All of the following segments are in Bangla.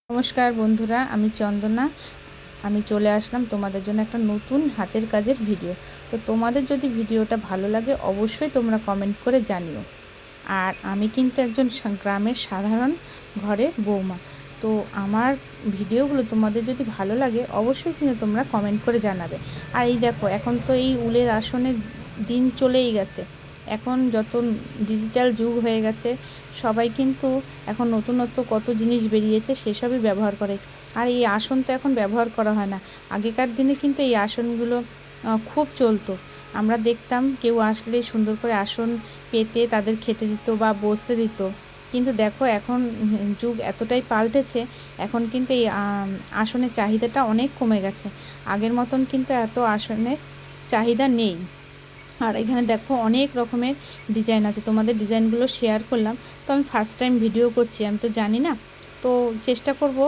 নমস্কার বন্ধুরা, আমি চন্দনা। আমি চলে আসলাম তোমাদের জন্য একটা নতুন হাতের কাজের ভিডিও। তো তোমাদের যদি ভিডিওটা ভালো লাগে অবশ্যই তোমরা কমেন্ট করে জানিও। আর আমি কিন্তু একজন গ্রামের সাধারণ ঘরের বৌমা। তো আমার ভিডিওগুলো তোমাদের যদি ভালো লাগে অবশ্যই কিন্তু তোমরা কমেন্ট করে জানাবে। আর এই দেখো, এখন তো এই উলের আসনের দিন চলেই গেছে। এখন যত ডিজিটাল যুগ হয়ে গেছে, সবাই কিন্তু এখন নতুনত্ব কত জিনিস বেরিয়েছে সেসবই ব্যবহার করে। আর এই আসন তো এখন ব্যবহার করা হয় না। আগেকার দিনে কিন্তু এই আসনগুলো খুব চলতো। আমরা দেখতাম কেউ আসলে সুন্দর করে আসন পেতে তাদের খেতে দিত বা বসতে দিত। কিন্তু দেখো, এখন যুগ এতটাই পাল্টেছে, এখন কিন্তু এই আসনের চাহিদাটা অনেক কমে গেছে। আগের মতন কিন্তু এত আসনের চাহিদা নেই। আর এখানে দেখো অনেক রকমের ডিজাইন আছে, তোমাদের ডিজাইনগুলো শেয়ার করলাম। তো আমি ফার্স্ট টাইম ভিডিও করছি, আমি তো জানি না। তো চেষ্টা করব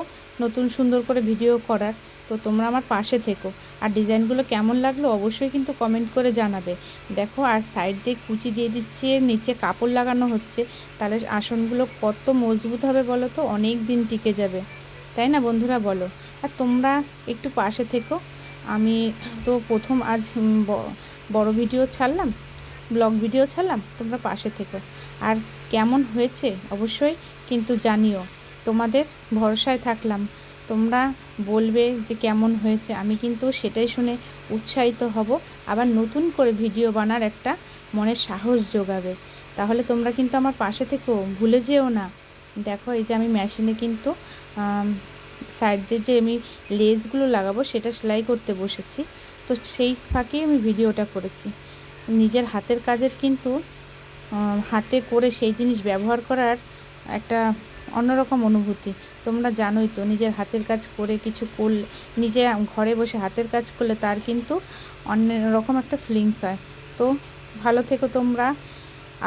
নতুন সুন্দর করে ভিডিও করার। তো তোমরা আমার পাশে থেকো। আর ডিজাইনগুলো কেমন লাগলো অবশ্যই কিন্তু কমেন্ট করে জানাবে। দেখো, আর সাইড দিয়ে কুচি দিয়ে দিচ্ছে, নিচে কাপড় লাগানো হচ্ছে। তাহলে আসনগুলো কত মজবুত হবে বলো তো, অনেক দিন টিকে যাবে, তাই না বন্ধুরা বলো? আর তোমরা একটু পাশে থেকো। আমি তো প্রথম আজ বড় ভিডিও ছাড়লাম, ব্লগ ভিডিও ছাড়লাম, তোমরা পাশে থেকো। আর কেমন হয়েছে অবশ্যই কিন্তু জানিও। তোমাদের ভরসায় থাকলাম, তোমরা বলবে যে কেমন হয়েছে, আমি কিন্তু সেটাই শুনে উৎসাহিত হব। আবার নতুন করে ভিডিও বানার একটা মনের সাহস যোগাবে। তাহলে তোমরা কিন্তু আমার পাশে থেকো, ভুলে যেও না। দেখো, এই যে আমি মেশিনে কিন্তু সাইড দিয়ে যে আমি লেসগুলো লাগাবো সেটা সেলাই করতে বসেছি। তো সেই ফাঁকেই আমি ভিডিওটা করেছি। নিজের হাতের কাজের কিন্তু হাতে করে সেই জিনিস ব্যবহার করার একটা অন্যরকম অনুভূতি। তোমরা জানোই তো, নিজের হাতের কাজ করে কিছু করলে, নিজে ঘরে বসে হাতের কাজ করলে তার কিন্তু অন্য রকম একটা ফিলিংস হয়। তো ভালো থেকো তোমরা,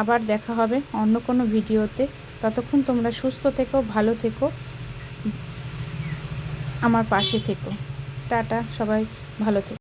আবার দেখা হবে অন্য কোনো ভিডিওতে। ততক্ষণ তোমরা সুস্থ থেকো, ভালো থেকো, আমার পাশে থেকো। টাটা, সবাই ভালো থেকো।